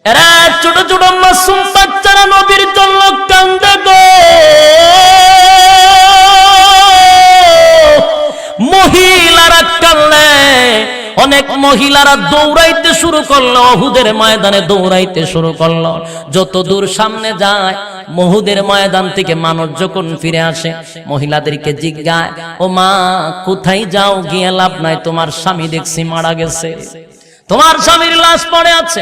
এরা ছোট ছোট মাসুম বাচ্চারা নবীর জন্য কান্দে গো। মহিলারা কাঁদলে, অনেক মহিলারা দৌড়াইতে শুরু করলো, উহুদের ময়দানে দৌড়াইতে শুরু করলো। যত দূর সামনে যায়, উহুদের ময়দান থেকে মানুষ যখন ফিরে আসে, মহিলাদেরকে জিজ্ঞাসা, ও মা কোথায় যাও, গিয়ে লাভ নাই, তোমার স্বামী দেখছি মারা গেছে, তোমার স্বামীর লাশ পড়ে আছে।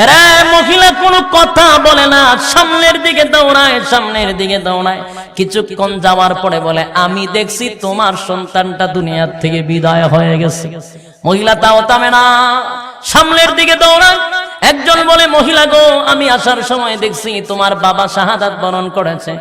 এরা মহিলা কোনো কথা বলে না, সামনের দিকে দৌড়ায়, সামনের দিকে দৌড়ায়। কিছুক্ষণ যাওয়ার পরে বলে, আমি দেখছি তোমার সন্তানটা দুনিয়ার থেকে বিদায় হয়ে গেছে। মহিলা তাও থামে না, সামনের দিকে দৌড়ায়। একজন বলে, মহিলা গো, আমি আসার সময় দেখছি তোমার বাবা শাহাদাত বরণ করেছে।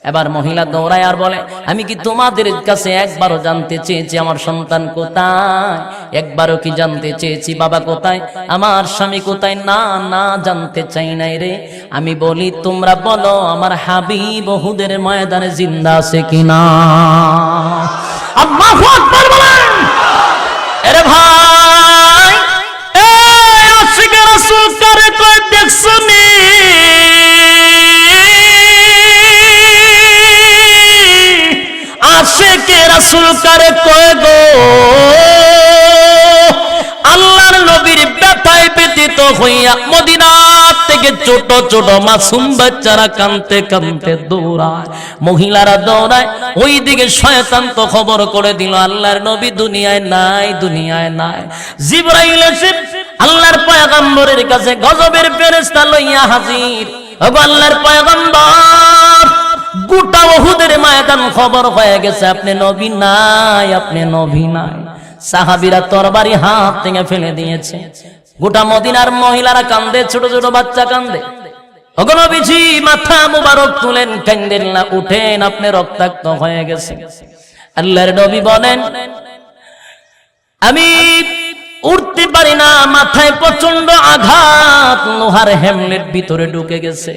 এবার মহিলা দৌড়ায় আর বলে, আমি কি তোমাদের কাছে একবারও জানতে চেয়েছি আমার সন্তান কোথায়? একবারও কি জানতে চেয়েছি বাবা কোথায়, আমার স্বামী কোথায়? না না, জানতে চাই নাই রে। আমি বলি, তোমরা বলো আমার হাবিব উহুদের ময়দানে জিন্দা আছে কিনা? আল্লাহু আকবার বলেন। আরে ভাই, এই আশিকে রাসূল কারে কই দেখছনি? আশিকে রাসূল কারে কই গো? আল্লাহর নবীর ব্যথায় ব্যথিত হইয়া মদিনা থেকে ছোট ছোট মাসুম বাচ্চারা কাঁদতে কাঁদতে দৌড়ায়, মহিলারা দৌড়ায়। ওই দিকে শয়তান তো খবর করে দিল, আল্লাহর নবী দুনিয়ায় নাই, দুনিয়ায় নাই। জিবরাইল এসে আল্লাহর পয়গম্বরের কাছে গজবের ফেরেশতা লইয়া হাজির। ওগো আল্লাহর পয়গম্বর, গোটা উহুদের ময়দান খবর হয়ে গেছে, আপনি নবী নাই, আপনি নবী নাই। সাহাবীরা তরবারি হাত থেকে ফেলে দিয়েছে। গোটা মদিনার মহিলারা কান্দে, ছোট ছোট বাচ্চা কান্দে। ওগো নবীজি, মাথা মুবারক তুলেন, কান্দেন না, উঠেন, আপনি রক্তাক্ত হয়ে গেছে। আল্লাহর নবী বলেন, আমি উঠতে পারি না, মাথায় প্রচন্ড আঘাত, লোহার হেমলেট ভিতরে ঢুকে গেছে,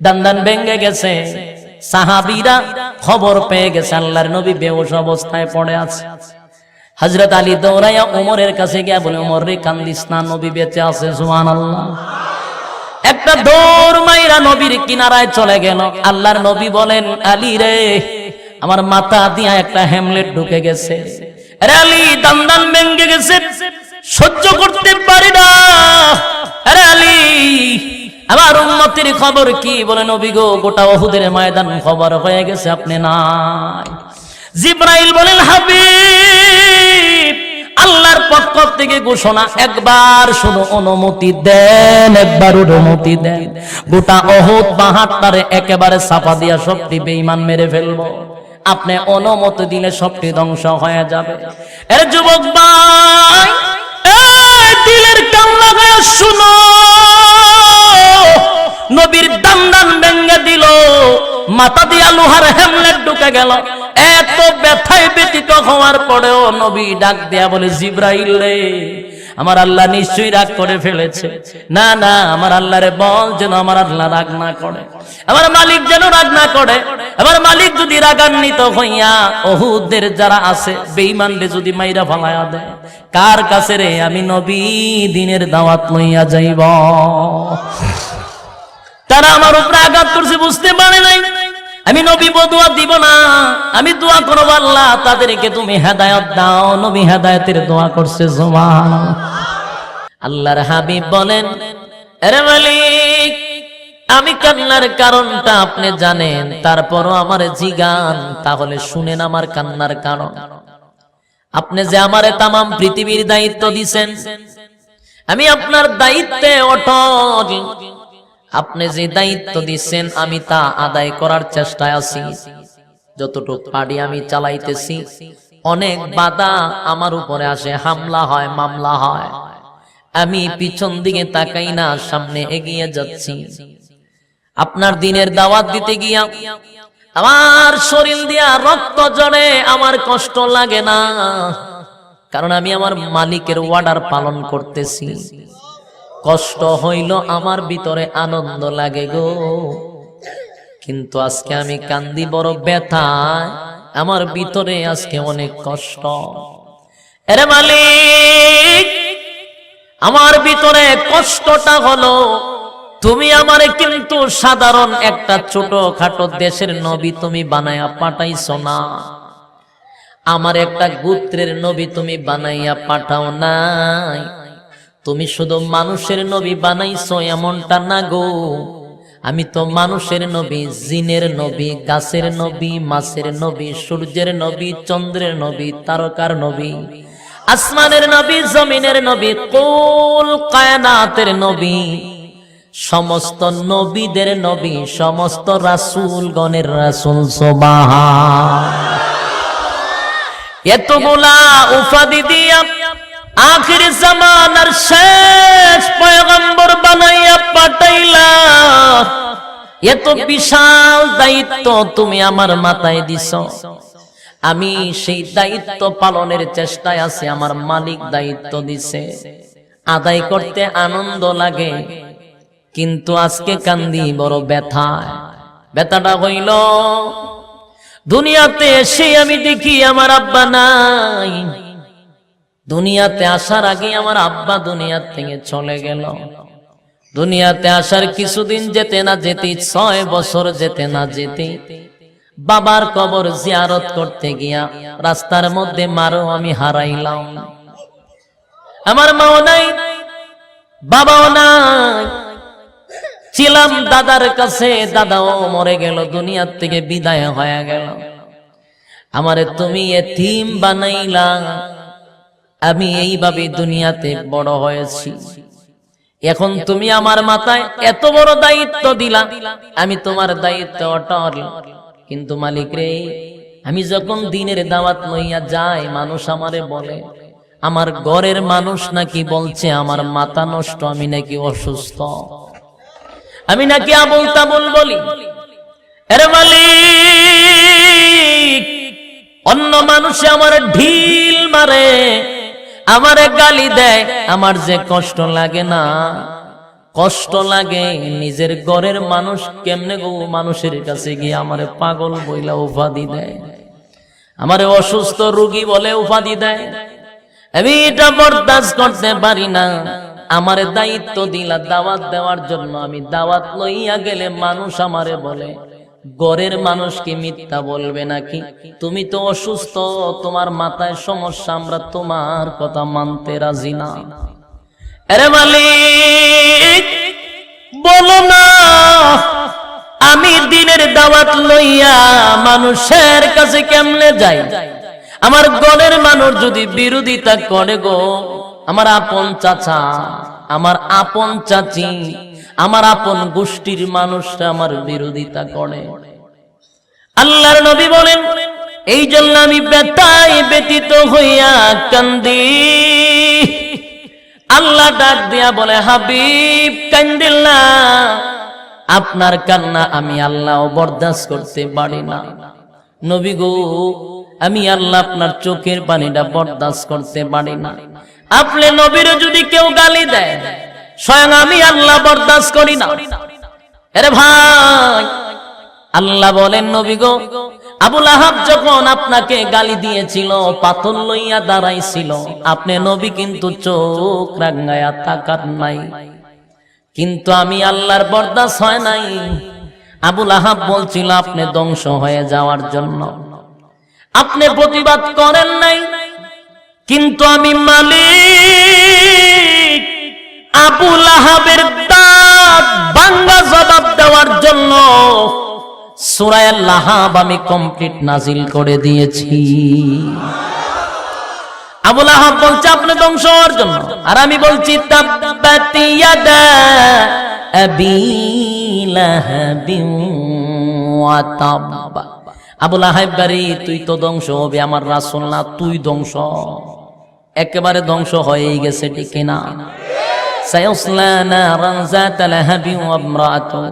দান ভেঙে গেছে। সাহাবীরা খবর পেয়ে গেছে আল্লাহর নবী বেহুশ অবস্থায় পড়ে আছে। হযরত আলী দৌড়াইয়া ওমরের কাছে গিয়া বলে, ওমর রে, কান্দিস না, নবী বেঁচে আছে, সুবহানাল্লাহ। একটা দৌড় মাইরা নবীর কিনারায় চলে গেল। আল্লাহর নবী বলেন, আলী রে, আমার মাথা দিয়া একটা হেমলেট ঢুকে গেছে। আরে আলী, দান ভেঙে গেছে, সহ্য করতে পারি না। আরে আলী, আমার উম্মতের খবর কি? বলে, নবী গো, গোটা উহুদের ময়দান খবর হয়ে গেছে, আপনি নাই। জিবরাইল বলেন, হাবিব, আল্লাহর পক্ষ থেকে ঘোষণা, একবার শুধু অনুমতি দেন, একবার অনুমতি দেন, গোটা উহুদ পাহাড়টারে একেবারে চাপা দিয়া সবটি বেঈমান মেরে ফেলবো। আপনি অনুমতি দিলে সবটি ধ্বংস হয়ে যাবে। এর যুবক ভাই, এই দিলের কান লাগায়া শুনো, নবীর দান ভেঙে দিল, মাথা দিয়া লোহার হেমলেট ঢুকে গেল। এত ব্যথায় ব্যথিত হওয়ার পরেও নবী ডাক দেয়া বলে, জিবরাইল রে, আমার আল্লাহ নিশ্চয়ই রাগ করে ফেলেছে। না না, আমার আল্লাহরে বল যেন আমার আল্লাহ রাগ না করে, আমার মালিক যেন রাগ না করে। আমার মালিক যদি রাগান্বিত হইয়া উহুদের যারা আছে বেঈমানদের যদি মাইরা ফালায়া দেয়, কার কাছে রে আমি নবী দ্বীনের দাওয়াত লইয়া যাইব? তারা আমার উপরে আঘাত করছে, বুঝতে পারে নাই। আমি নবী বদুয়া দিব না, আমি দোয়া করব, আল্লাহ তাদেরকে তুমি হেদায়েত দাও। নবী হেদায়েতের দোয়া করছে, সুবহানাল্লাহ। আল্লাহর হাবিব বলেন, আরে মালিক, আমি কান্নার কারণটা আপনি জানেন, তারপরও আমারে জিগান, তাহলে শুনেন আমার কান্নার কারণ। আপনি যে আমারে তামাম পৃথিবীর দায়িত্ব দিবেন, আমি আপনার দায়িত্বে অটল। আপনি যে দায়িত্ব দিচ্ছেন আমি তা আদায় করার চেষ্টায় আছি, যতটুকু পারি আমি চালাইতেছি। অনেক বাধা আমার উপরে আসে, হামলা হয়, মামলা হয়, আমি পিছন দিকে তাকাই না, সামনে এগিয়ে যাচ্ছি। আপনার দ্বীনের দাওয়াত দিতে গিয়া আমার শরীর দিয়া রক্ত ঝরে, আমার কষ্ট লাগে না, কারণ আমি আমার মালিকের অর্ডার পালন করতেছি। কষ্ট হইল, আমার ভিতরে আনন্দ লাগে গো, কিন্তু আজকে আমি কান্দি বড় ব্যথায়, আমার ভিতরে আজকে অনেক কষ্ট। আরে মালিক, আমার ভিতরে কষ্টটা হলো তুমি আমারে কিন্তু সাধারণ একটা ছোটখাটো দেশের নবী তুমি বানায়া পাঠাইছো না, আমার একটা গোত্রের নবী তুমি বানাইয়া পাঠাও নাই। তুমি শুধু মানুষের নবী বানাইছো এমনটা না গো, আমি তো মানুষের নবী, জিনের নবী, গাছের নবী, মাছের নবী, সূর্যের নবী, চন্দ্রের নবী, তারকার নবী, আসমানের নবী, জমিনের নবী, কুল কায়নাতের নবী, সমস্ত নবীদের নবী, সমস্ত রাসূলগণের রাসূল। সুবহান। এতগুলা উপাধি দিয়া আখির জামানার শেষ পয়গম্বর বানাইয়া পাঠাইলা, এত বিশাল দায়িত্ব তুমি আমার মাথায় দিছো। আমি সেই দায়িত্ব পালনের চেষ্টায় আছি, আমার মালিক দায়িত্ব দিছে, আদায় করতে আনন্দ লাগে, কিন্তু আজকে কান্দি বড় ব্যথায়। ব্যথাটা হইল দুনিয়াতে এসে আমি দেখি আমার আব্বা নাই। দুনিয়াতে আসার আগে আমার আব্বা দুনিয়া থেকে চলে গেল। দুনিয়াতে আসার কিছুদিন যেতে না যেতে, 6 বছর যেতে না যেতে, বাবার কবর জিয়ারত করতে গিয়া রাস্তার মধ্যে মারো আমি হারাইলাম। আমার মাও নাই, বাবাও নাই, ছিলাম দাদার কাছে, দাদাও মরে গেল, দুনিয়ার থেকে বিদায় হয়ে গেল। আমারে তুমি এতিম বানাইলা, আমি এইভাবে দুনিয়াতে বড় হয়েছি। এখন তুমি আমার মাথায় এত বড় দায়িত্ব দিলা, আমি তোমার দায়িত্ব অটল। কিন্তু মালিক রে, আমি যখন দিনের দাওয়াত লইয়া যাই, মানুষ আমারে বলে আমার ঘরের মানুষ নাকি বলছে আমার মাথা নষ্ট, আমি নাকি অসুস্থ, আমি নাকি আবুল তাবুল বলি। আরে মালিক, অন্য মানুষে আমার ঢিল মারে, আমারে গালি দেয়, আমার যে কষ্ট লাগে না, কষ্ট লাগে নিজের ঘরের মানুষ কেমনে গো মানুষের কাছে গিয়ে আমারে পাগল বইলা উপাধি দেয়, আমারে অসুস্থ রোগী বলে উপাধি দেয়। আমি এটা বরদাস্ত করতে পারি না। আমারে দায়িত্ব দিলা দাওয়াত দেওয়ার জন্য, আমি দাওয়াত লইয়া গেলে মানুষ আমারে বলে, ঘরের মানুষ কি মিথ্যা বলবে নাকি? তুমি তো অসুস্থ, তোমার মাথায় সমস্যা, আমরা তোমার কথা মানতে রাজি না। আরে মালিক, বলো না, আমি দিনের দাওয়াত লইয়া মানুষের কাছে কেমনে যাই? আমার ঘরের মানুষ যদি বিরোধিতা করে গো, আমার আপন চাচা, আমার আপন চাচি, আমার আপন গোষ্ঠীর মানুষরা আমার বিরোধিতা করে। আল্লাহর নবী বলেন, এই জন্য আমি ব্যথায় ব্যতীত হইয়া কান্দি। আল্লাহ ডাক দিয়া বলে, হাবিব কান্দিল না, আপনার কান্না আমি আল্লাহ বরদাস্ত করতে পারি না। নবী গো, আমি আল্লাহ আপনার চোখের পানিটা বরদাস্ত করতে পারি না। আপনি নবীর যদি কেউ গালি দেয়, স্বয়ং আমি আল্লাহ বরদাস্ত করি না। আরে ভাই, আল্লাহ বলেন, নবী গো, আবুল আহাব যখন আপনাকে গালি দিয়েছিল, পাথর লইয়া দাঁড়াইছিল, আপনি নবী কিন্তু চোখ রাঙায়া তাকান নাই, কিন্তু আমি আল্লাহর বরদাস্ত হয় নাই। আবুল আহাব বলছিল আপনি ধ্বংস হয়ে যাওয়ার জন্য, আপনি প্রতিবাদ করেন নাই, কিন্তু আমি মালিক আবুল আহাবের দাঁত ভাঙা জবাব দেওয়ার জন্য সূরা আল-লাহাব আমি কমপ্লিট নাজিল করে দিয়েছি। আবুল আহাব বলছে আপনি ধ্বংস হওয়ার জন্য, আর আমি বলছি তাব্বাত ইয়াদা আবি লাহাবিন ওয়া তাব। আবুল আহাব বাড়ি, তুই তো ধ্বংস হবে, আমার রাসূল না, তুই ধ্বংস, একেবারে ধ্বংস হয়েই গেছে, ঠিক না? সায়াসলা নারান যাতা লাহাবিন ওয়া ইমরাআতুহু।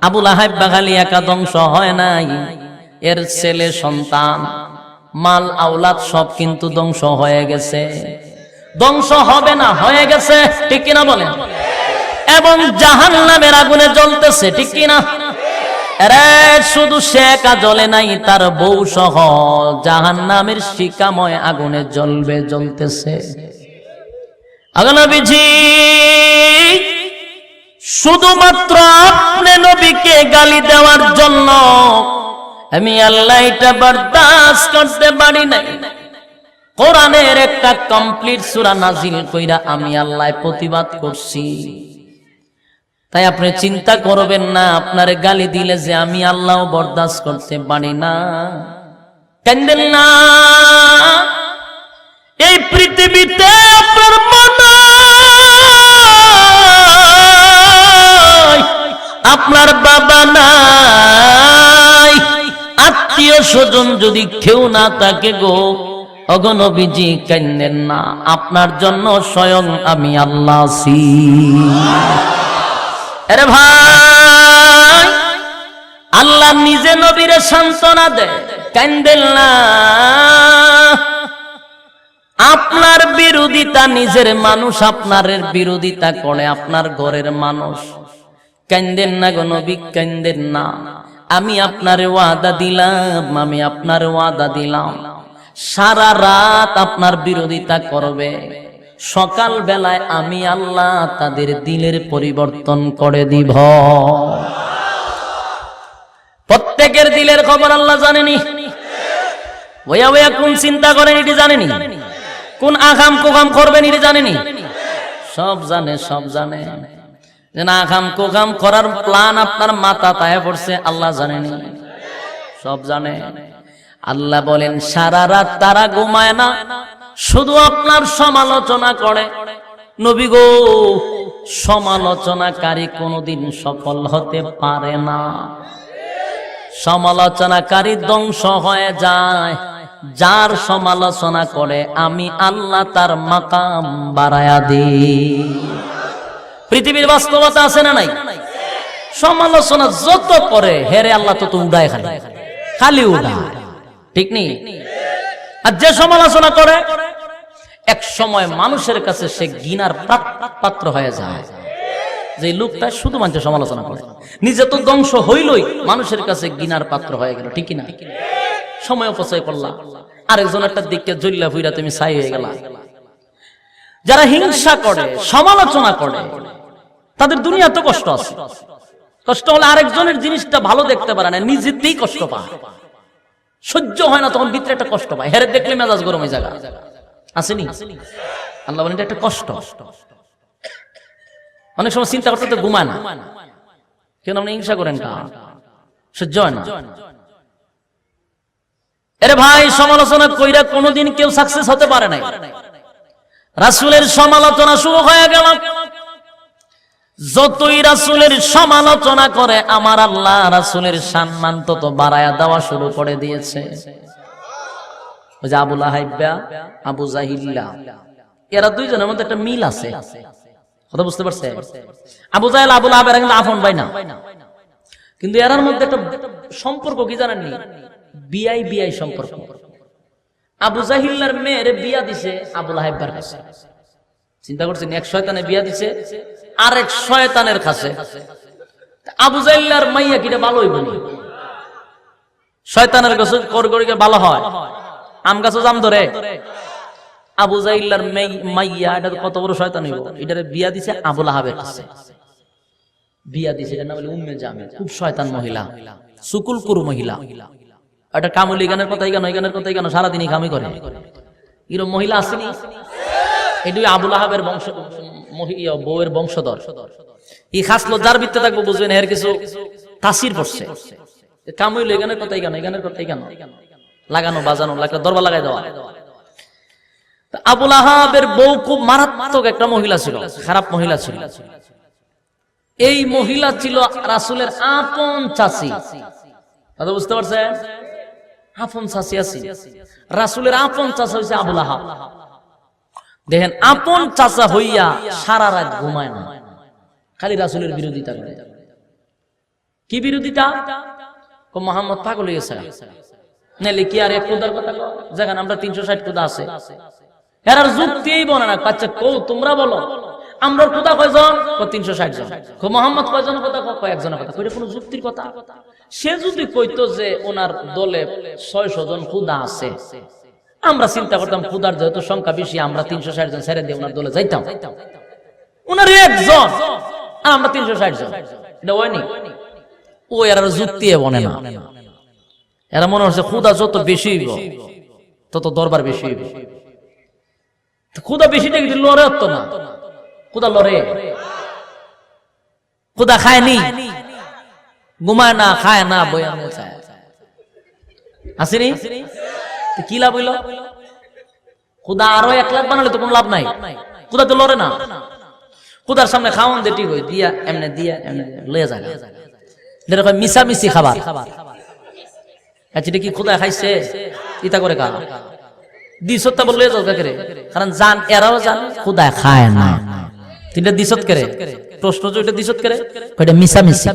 আবুল আহাব বাগালি একা ধ্বংস হয় নাই, এর ছেলে সন্তান মাল আওলাদ সব কিন্তু ধ্বংস হয়ে গেছে। ধ্বংস হবে না, হয়ে গেছে, ঠিক কিনা বলেন? এবং জাহান্নামের আগুনে জ্বলতেছে, ঠিক কিনা? আরে শুধু সে একা জ্বলে নাই, তার বউ সহ জাহান্নামের শিকাময় আগুনে জ্বলবে, জ্বলতেছে। আগে নবীজি শুধুমাত্র আপনি নবীকে গালি দেওয়ার জন্য আমি আল্লাহ এটা বরদাস্ত করতে পারি নাই। কোরআনের একটা কমপ্লিট সূরা নাজিল কইরা আমি আল্লাহ প্রতিবাদ করছি। তাই আপনি চিন্তা করবেন না আপনার গালি দিলে যে আমি আল্লাহ বরদাস্ত করতে পারি না। কান্দেন না, এই পৃথিবীতে আপনার মনে আপনার বাবা নাই, আত্মীয় স্বজন যদি কেউ না থাকে গো, ওগো নবীজি কান্দেন না, আপনার জন্য স্বয়ং আমি আল্লাহ আছি। আরে ভাই, আল্লাহ নিজে নবীরে সান্ত্বনা দেয়, কান্দেন না। আপনার বিরোধিতা নিজের মানুষ আপনার বিরোধিতা করে, আপনার ঘরের মানুষ। কান্দেন না গো নবী, কান্দেন না। আমি আপনার ওয়াদা দিলাম, আমি আপনার ওয়াদা দিলাম, সারা রাত আপনার বিরোধিতা করবে, সকাল বেলায় আমি আল্লাহ তাদের দিলের পরিবর্তন করে দিব। প্রত্যেকের দিলের খবর আল্লাহ জানেনি। ওয়া ওয়া কোন চিন্তা করেন এটি জানেনি, কোন আগাম কোগাম করবেন এটি জানেনি, সব জানে, সব জানে। যে না আগাম কোগাম করার প্ল্যান আপনার মাথা তায়ে পড়ছে, আল্লাহ জানেনি, সব জানে। আল্লাহ বলেন সারা রাত তারা ঘুমায় না, শুধু আপনার সমালোচনা করে। নবী গো, সমালোচনাকারী কোনোদিন সফল হতে পারে না, সমালোচনাকারী ধ্বংস হয়ে যায়। যার সমালোচনা করে আমি আল্লাহ তার মাকাম বাড়ায়া দিই। পৃথিবীর বাস্তবতা আছে না নাই? সমালোচনা যত করে হেরে আল্লাহ তত উড়ায়, খালি খালি উড়ায়, ঠিক নেই? আর যে সমালোচনা করে এক সময় মানুষের কাছে সে ঘৃণার পাত্র হয়ে যায়। যে লোকটা শুধু মানুষের সমালোচনা করে, নিজে তো ধ্বংস হইলই, মানুষের কাছে ঘৃণার পাত্র হয়ে গেল, ঠিক না? সময় অপচয় করলা, আরেকজনেরটা দিককে জ্বললা ফুইরা তুমি ছাই হয়ে গেলা। যারা হিংসা করে, সমালোচনা করে, তাদের দুনিয়াতে কষ্ট আছে। কষ্ট হলে আরেকজনের জিনিসটা ভালো দেখতে পারে না, নিজেতেই কষ্ট পায়, সহ্য হয় না, তখন ভিতরে একটা কষ্ট পায়। হেরে দেখলে মেজাজ গরম হয়ে জায়গা আসেনি? আল্লাহ বলেন এটা একটা কষ্ট। অনেক সময় চিন্তা করতে তো ঘুমায় না, কেন আপনি হিংসা করেন, সহ্য হয় না। আরে ভাই, সমালোচনা কইরা কোনোদিন কেউ সাকসেস হতে পারে নাই। রাসূলের সমালোচনা শুরু হয়ে গেল, যতই রাসূলের সমালোচনা করে আমার আল্লাহ রাসূলের সম্মান তত বাড়ায়া দেওয়া শুরু করে দিয়েছে। ওই যে আবু লাহাইবা, আবু জাহিল্লা, এরা দুইজনের মধ্যে একটা মিল আছে, কথা বুঝতে পারছে? আবু জাহেল আবু লাহাবের কিন্তু আপন ভাই না, কিন্তু এরার মধ্যে একটা সম্পর্ক কি জানেননি? বিআই বিআই সম্পর্ক। আবু জাহিল্লার মেয়ের বিয়া দিছে আবু লাহাইবার কাছে। চিন্তা করছেন, এক শয়তানে বিয়া দিছে আরেক শয়তানের কাছে। আবু জাহিল্লার মাইয়া কিটা ভালো হইব না? শয়তানের কাছে করগড়িকে ভালো হয়, আম গাছও জাম ধরে। আবু জাহিল্লার মাইয়া, এটা কত বড় শয়তান হইব, এটারে বিয়া দিছে আবু লাহাবের কাছে। বিয়া দিছে, এটা না বলে উম্মে জামিল, খুব শয়তান মহিলা, সুকুল কুরু মহিলা। এটা কামলি গানের কথাই কেন, এই গানের কথাই কেন, সারাদিনই কামি করে। এরকম মহিলা আসেনি? এটাই আবু লাহাবের বংশ, বউয়ের বংশধর। এই খাসলো যার ভিত্তে থাকবো বুঝবেন এর কিছু তাসির পড়ছে। কামইল এই গানের কথাই কেন, এই গানের কথাই কেন, লাগানো বাজানো, দরবার লাগাই দেওয়া। আবু লাহাবের বউ খুব মারাত্মক একটা মহিলা ছিল, খারাপ মহিলা ছিল। এই মহিলা ছিল রাসূলের আপন চাচি, কথা বুঝতে পারছেন? আপন চাচি আছে, রাসূলের আপন চাচা হইছে আবু লাহাব। দেখেন, আপন চাচা হইয়া সারা রাত ঘুমায় না, খালি রাসূলের বিরোধিতা করে। কি বিরোধিতা? মুহাম্মদ পাগল হয়ে গেছে, নাইলে কি আর এক খোদার কথা কও, যেখানে আমরা 360 খোদা আছে। এরার যুক্তিই বলে না। আচ্ছা কও, তোমরা বলো আমরার খোদা কয়জন? 360 জন। মুহাম্মদ কয়জন কথা কয়? একজনের কথা। কইটা কোনো যুক্তির কথা? সে যদি কইতো যে ওনার দলে 600 জন খোদা আছে, আমরা চিন্তা করতাম খোদার যেহেতু সংখ্যা বেশি, আমরা 360 জন ছেড়ে দিয়ে ওনার দলে যাইতাম। ওনার একজন আমরা 360 জন, এটা হয়নি। ও এরা যুক্তি বনে না, এরা মনে হচ্ছে ক্ষুধা যত বেশি হইব তত দরবার বেশি হইব। ক্ষুধা বেশিটা কিন্তু লড়ে হতো না, ক্ষুধা লড়ে, ক্ষুধা খায়নি, ঘুমায় না, খায় না, বই আসেনি, কি লাভ হইল? ক্ষুধা আরো 1 লাখ বানালে তো কোনো লাভ নাই, ক্ষুধা তো লড়ে না। ক্ষুধার সামনে খাওয়ান দে ঠিক হয়, দিয়া এমনি দিয়া এমনি লয়ে যায়, যেরকম মিশামিশি খাবার। আচ্ছা কি ক্ষুধা খাইছে ইতা করে খা দিছত বললে যাও কে, কারণ জান এরাও জান ক্ষুধা খায় না, তিনটা দিছত করে প্রশ্ন যে এটা দিছত করে কয়টা মিশামিশি।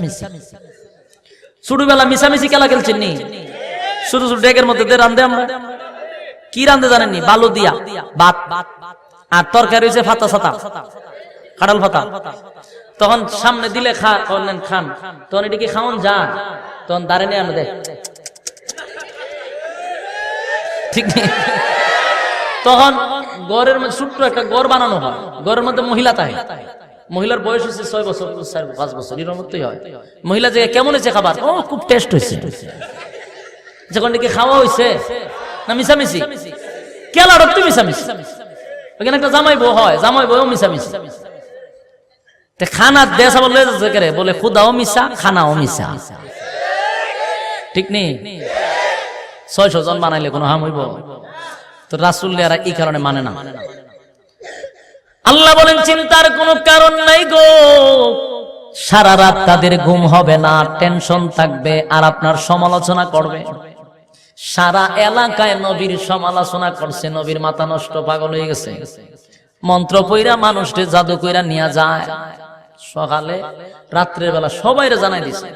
ছোটবেলা মিশামিশি খেলা খেলছেন নি? ছোট ছোট ডেকের মধ্যে রান্ধে, আমরা কি রান্ধে জানেননি? বালু দিয়া ভাত আর তরকারি হয়েছে ফাতা সাতা, কাঁঠাল ফাতা। তখন সামনে দিলে খান, তখন এটা কি খাওয়ান যায়? তখন দাঁড়ে নিয়ে আনে দেয়, ঠিক নেই? তখন গড়ের মধ্যে ছোট্ট একটা গড় বানানো হয়, গড়ের মধ্যে মহিলা থাকে, মহিলার বয়স হচ্ছে 6 বছর 5 বছর এর মধ্যেই হয়। মহিলা যে কেমন হয়েছে খাবার, ও খুব টেস্ট হয়েছে। যখন নাকি খাওয়া হয়েছে না মিশামিশি কেলা রক্তি মিশামিশি, ওখানে একটা জামাই বউ হয়, জামাই বউ মিশামিশি। খানা দেশা বলে বলে খুদাও মিশা খানাও মিশা, ঠিক নেই? 600 জন বানাইলে কোনো হাম হইব? তো রাসূল এরা এই কারণে মানে না। আল্লাহ বলেন চিন্তার কোনো কারণ নাই গো, সারা রাত তাদের ঘুম হবে না, টেনশন থাকবে আর আপনার সমালোচনা করবে। সারা এলাকায় নবীর সমালোচনা করছে, নবীর মাথা নষ্ট, পাগল হয়ে গেছে। মন্ত্র পইরা মানুষকে জাদু কইরা নিয়ে যায়, সকালে রাত্রের বেলা সবাইরে জানাই দিছে।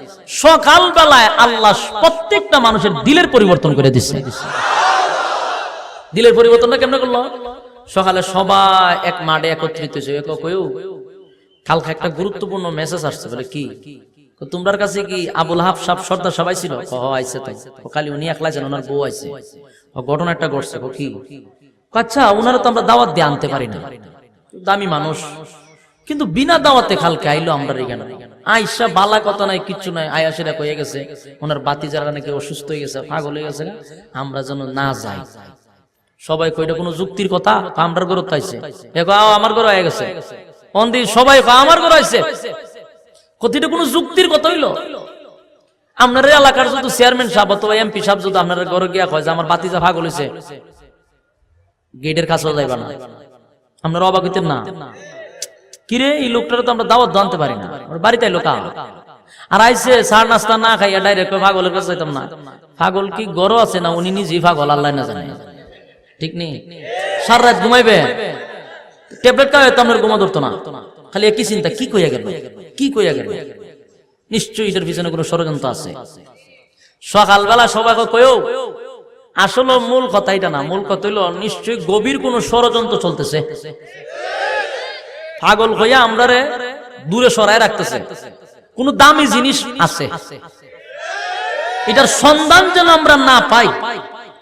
সকাল বেলায় আল্লাহ প্রত্যেকটা মানুষের দিলের পরিবর্তন করে দিচ্ছে। দিলের পরিবর্তনটা কেমনে করলো? সকালে সবাই এক মাঠে একত্রিত হয়েছে, কালকে একটা গুরুত্বপূর্ণ মেসেজ আসছে। বলে কি? তোমরার কাছে কি আবুল হাব সাহেব সর্দার সবাই ছিল? আইছে তো খালি উনি একলা যেন, ওনার বউ আইছে, ঘটনা একটা ঘটছে। কি? আচ্ছা ওনারা তো আমরা দাওয়াত দিয়ে আনতে পারি না, দামি মানুষ, কিন্তু বিনা দাওয়াতে কালকে আইলো আমরা এখানে। আইসা বালা কথা নাই, কিচ্ছু নাই, আয়াসেরা কয়ে গেছে ওনার বাতি যারা নাকি অসুস্থ হয়ে গেছে, পাগল হয়ে গেছে, আমরা যেন না যাই। সবাই কইটা কোনো যুক্তির কথা? আমরা গরু পাইছে, আমার গরু হয়ে গেছে, সবাই আমার গরু আইছে, কথিটা কোনো যুক্তির কথা হইলো? আপনার এলাকার যদি চেয়ারম্যান সাহেব অথবা এমপি সাহেব যদি আপনার ঘরে গিয়া কয় যে আমার বাতিজা পাগল হয়েছে, গেটের কাছেও যাইবা না, আপনারা অবাক হইতেন না? কিরে এই লোকটারে তো আমরা দাওয়াত জানতে পারি না, বাড়িতে লোক আর আইসে সার নাস্তা না খাইয়া ডাইরেক্ট পাগলের কাছে যাইতাম না। পাগল কি গরো আছে না উনি নিজেই পাগল, আল্লাহ না জানে, ঠিক নেই? সারা রাত ঘুমাইবে, ট্যাবলেট খাওয়া হয়তো আপনার ঘুমা ধরতো না, খালি একই চিন্তা, কি কইয়া গেল, কি কইয়া গেল। নিশ্চয়ই এটার পিছনে কোনো ষড়যন্ত্র আছে। সকালবেলা সবাই কয়েও আসলে মূল কথা এটা না, মূল কথা হইল নিশ্চয়ই গভীর কোন ষড়যন্ত্র চলতেছে। পাগল হইয়া আমরা দূরে সরায় রাখতেছে, কোন দামি জিনিস আছে, এটার সন্ধান যেন আমরা না পাই,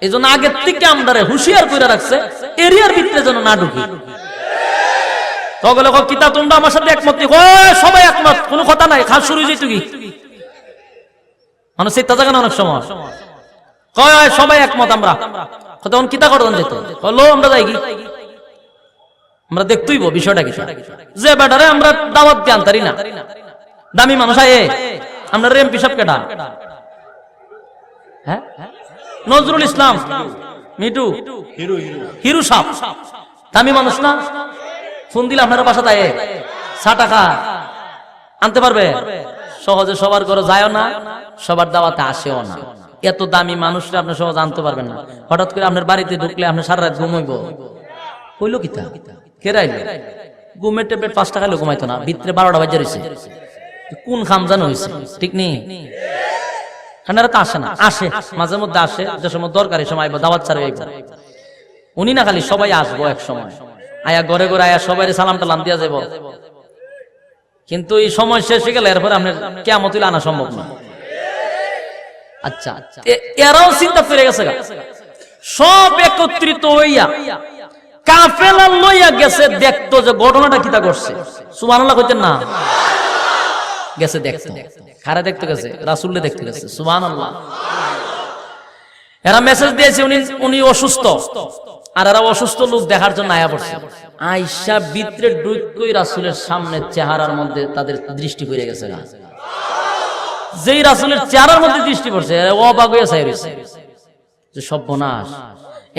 এই জন্য আগের থেকে আমরা হুঁশিয়ার করে রাখছে এরিয়ার ভিতরে যেন না ঢুকি। তখন কিতা তোমরা আমার সাথে একমত? সবাই একমত, কোনো কথা নাই, খাস শুরু হয়েছে তুই মানুষ চিন্তা জাগে না অনেক সময় কয় সবাই একমত আমরা, তখন কিতা করতেন যেত হলো আমরা যাই কি আমরা দেখতেইব বিষয়টা কি, যে বেটারে আমরা দাওয়াত দিয়ে আনতারি না, দামি মানুষ আয়ে আমরা এমপি সাহেব কেটা, হ্যাঁ নজরুল ইসলাম মিটু হিরু সাহেব দামি মানুষ না, ফোন দিলে আপনারা বাসা তাই ৬০ টাকা আনতে পারবে, সহজে সবার ঘরে যায়ও না, সবার দাওয়াতে আসেও না। এত দামি মানুষরা আপনি সহজে আনতে পারবেন না। হঠাৎ করে আপনার বাড়িতে ঢুকলে আপনি সারা রাত ঘুমাইব, হইল কিতা কেরাইল ঘুমের ট্যাবলেট ৫ টাকা ঘুমাইতো না, ভিতরে ১২টা বাজে রয়েছে, কোন খাম জানো হয়েছে, ঠিক নেই? খানারা তো আসে না, আসে মাঝে মধ্যে আসে, যে সময় দরকারি সময় আইব, দাওয়াত ছাড়া আইব। উনি না খালি সবাই আসবো এক সময়, আয়া ঘরে ঘরে আয়া সবাই সালাম টালাম দিয়া যাব, কিন্তু এই সময় শেষ হয়ে গেলে এরপরে আপনার কিয়ামত আনা সম্ভব না। আচ্ছা এরাও চিন্তা ফিরে গেছে, সব একত্রিত হইয়া কাফেলা লইয়া গেছে দেখতো যে ঘটনাটা কিতা করছে। সুবহানাল্লাহ কইতেন না? গেছে দেখতে, কারে দেখতে গেছে? রাসূলকে দেখতে গেছে। সুবহানাল্লাহ। এরা মেসেজ দিয়েছে উনি অসুস্থ, আর এরা অসুস্থ লোক দেখার জন্য আয়া পড়ছে। আয়েশা ভিতরে ঢুকই রাসূলের সামনে চেহারার মধ্যে তাদের দৃষ্টি পড়ে গেছে। যেই রাসূলের চেহারার মধ্যে দৃষ্টি পড়ছে এরা অবাক হয়ে চাই রইছে যে সর্বনাশ।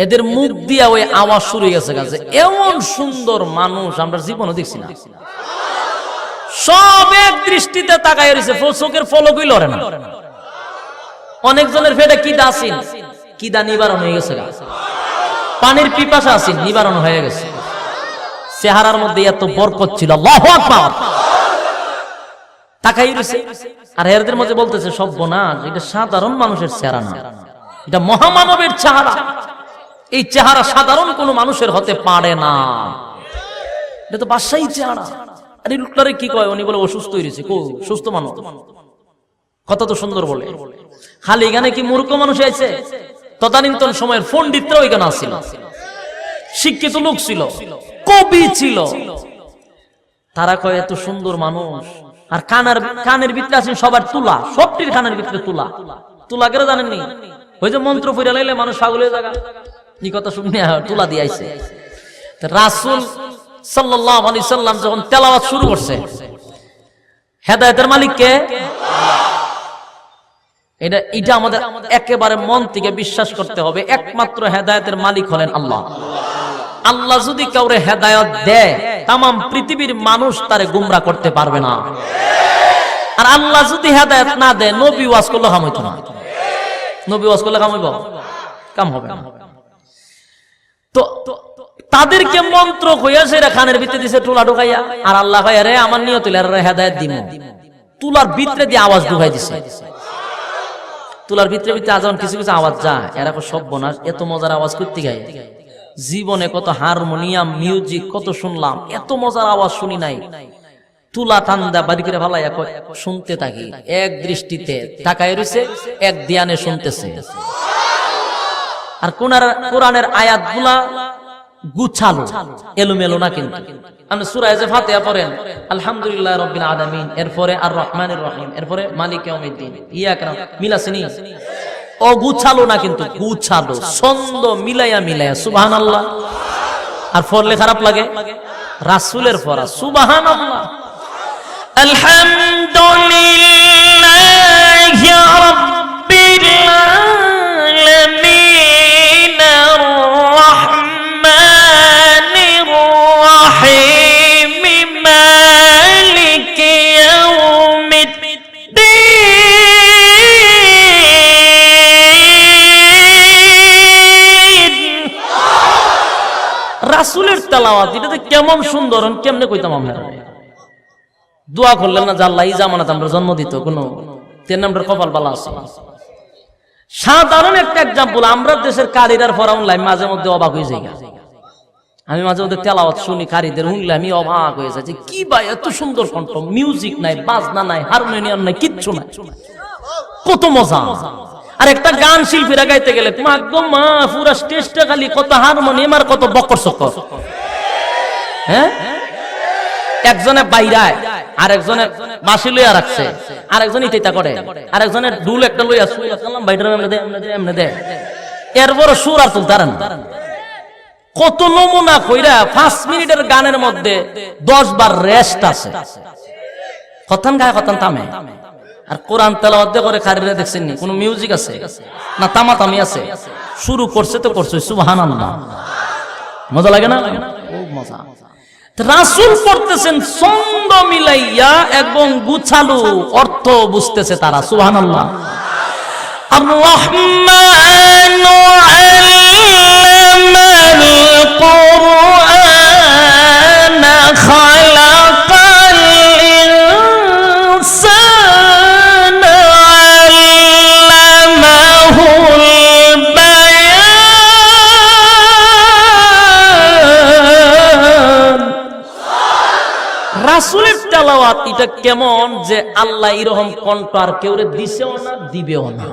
এদের মুখ দিয়া ওই আওয়াজ শুরু হয়ে গেছে যে এমন সুন্দর মানুষ আমরা জীবনে দেখছি না। সব এক দৃষ্টিতে তাকায় রইছে, চোখের পলকই লড়ে না। অনেকজনের পেটে কিদা আসিন, কিদা নিবারণ হয়ে গেছে, পানির পিপাসা আসিন নিবারণ হয়ে গেছে। চেহারার মধ্যে এত বরকত ছিল, আল্লাহু আকবার। তাকাই রইছে আর এদের মধ্যে বলতেছে সর্বনাশ, এটা সাধারণ মানুষের চেহারা না, এটা মহামানবের চেহারা। এই চেহারা সাধারণ কোন মানুষের হতে পারে না, এটা তো বাদশাহী চেহারা। আর এই লোকটারে কি কয়? উনি বলে অসুস্থ হয়েছে। সুস্থ মানুষ, কথা তো সুন্দর বলে। খালি এখানে কি মূর্খ মানুষ আছে? তদানীন্তন সময়ের পণ্ডিতরা ওইখানে আসছিল, শিক্ষিত লোক ছিল, কবি ছিল। তারা কয় এত সুন্দর মানুষ, আর কানের ভিতরে আছেন সবার তুলা, সবটির কানের ভিতরে তুলা। তুলা কেন জানেননি? ওই যে মন্ত্র পড়ে লাইলে মানুষ পাগল হয়ে যায়, এই কথা শুনে তুলা দিয়ে আইছে। রাসূল সাল্লাল্লাহু আলাইহি সাল্লাম যখন তেলাওয়াত শুরু করছে, হেদায়েতের মালিক কে? এটা আমাদের একেবারে মন থেকে বিশ্বাস করতে হবে। একমাত্র হেদায়েতের মালিক হলেন আল্লাহ। আল্লাহ যদি কাউরে হেদায়েত দেয়, তাম পৃথিবীর মানুষ তারে গুমরা করতে পারবে না। আর আল্লাহ যদি হেদায়েত না দেয়, নবী ওয়াজ করলে কাম হইতো না। নবী ওয়াজ করলে কাম হইব? কাম হবে না। তো তাদেরকে মন্ত্র কইয়া সেরা খানের ভিতরে দিছে তুলা ঢুকাইয়া, আর আল্লাহ কয় রে আমার নিয়ত হইলে হেদায়েত দিমু। তুলার ভিতরে দিয়ে আওয়াজ ঢুকাই দিছে। তুলার ভিতরে ভিতরে আজান কিছু কিছু আওয়াজ যায়, এরা সর্বনাশ, এত মজার আওয়াজ করতে গায়। জীবনে কত হারমোনিয়াম মিউজিক কত শুনলাম, এত মজার আওয়াজ শুনি নাই। তুলা ঠান্ডা বাড়ি করে ভালাই শুনতে থাকি, এক দৃষ্টিতে তাকায় রইছে, এক ধ্যানে শুনতেছে। আর কোরআনের আয়াতগুলা গুছালো, এলোমেলো না। কিন্তু আপনি সূরা ফাতিহা পড়েন, আলহামদুলিল্লাহ রাব্বিল আলামিন, এরপরে আর রহমানির রহিম, এরপরে মালিক ইয়াউমিদ্দিন, ইয়াকা মিলাসিনি। ও গুছালো না, কিন্তু গুছালো, ছন্দ মিলাইয়া মিলাইয়া। সুবহানাল্লাহ। আর পড়লে খারাপ লাগে? রাসূলের পড়া সুবহানাল্লাহ। আলহামদুলিল্লাহি রাব্বিল আলামিন, আর-রাহমানির রহিম, মালিক ইয়াউমিদ্দিন। রাসূলের তেলাওয়াত এটা কেমন সুন্দর, কেমনে কইতাম আমরা? দোয়া করলেন না যে আল্লাহ এই জামানাত আমরা জন্ম দিত কোন তিন নম্বর কপাল বালা আছে। সাধারণ একটা এক্সাম্পল, আমরা দেশের কারিরার ফরাউন লাইন মাঝে মধ্যে অবাক হয়ে যাই। আমি মাঝে মধ্যে তেলাওয়াত শুনি কারিদের, শুনলে আমি অবাক হয়ে যাই যে কি ভাই এত সুন্দর কণ্ঠ, মিউজিক নাই, বাজনা নাই, হারমোনিয়াম নাই, কিচ্ছু নাই, কত মজা। আর একটা গান শিল্পীরা গাইতে গেলে মা পুরা স্টেজটা খালি কত হারমোনিয়াম আর কত বকর সকর। হ্যাঁ, একজনে বাইরায়, আরেকজনে বাঁশি লইয়া রাখছে, আরেকজন ইটা করে, আরেকজনের ঢুল একটা লইয়া এমনে দে, এরপর সুর আর তুলতারেন। কত নমুনা কইরা 5 মিনিটের গানের মধ্যে 10 বার রেস্ট আছে, কথান গায়ে কথান থামে। আর কোরআন তেলাওয়াত করে খারিরা দেখছেন নি? কোন মিউজিক আছে না, তামাতামি আছে? শুরু করছে তো করছে, সুবহানাল্লাহ। মজা লাগে না? খুব মজা। রাসূল পড়তেছেন ছন্দ মিলাইয়া এবং গুছালো, অর্থ বুঝতেছে তারা। সুবহানাল্লাহ। আর-রাহমানু আল্লামাল কুরআনা খালাকাল ইনসানা আল্লামাহুল বায়ান। রাসূলের তেলাওয়াত এটা কেমন যে আল্লাহ এরকম কণ্ঠ আর কেউ দিছেও না, দিবেও না।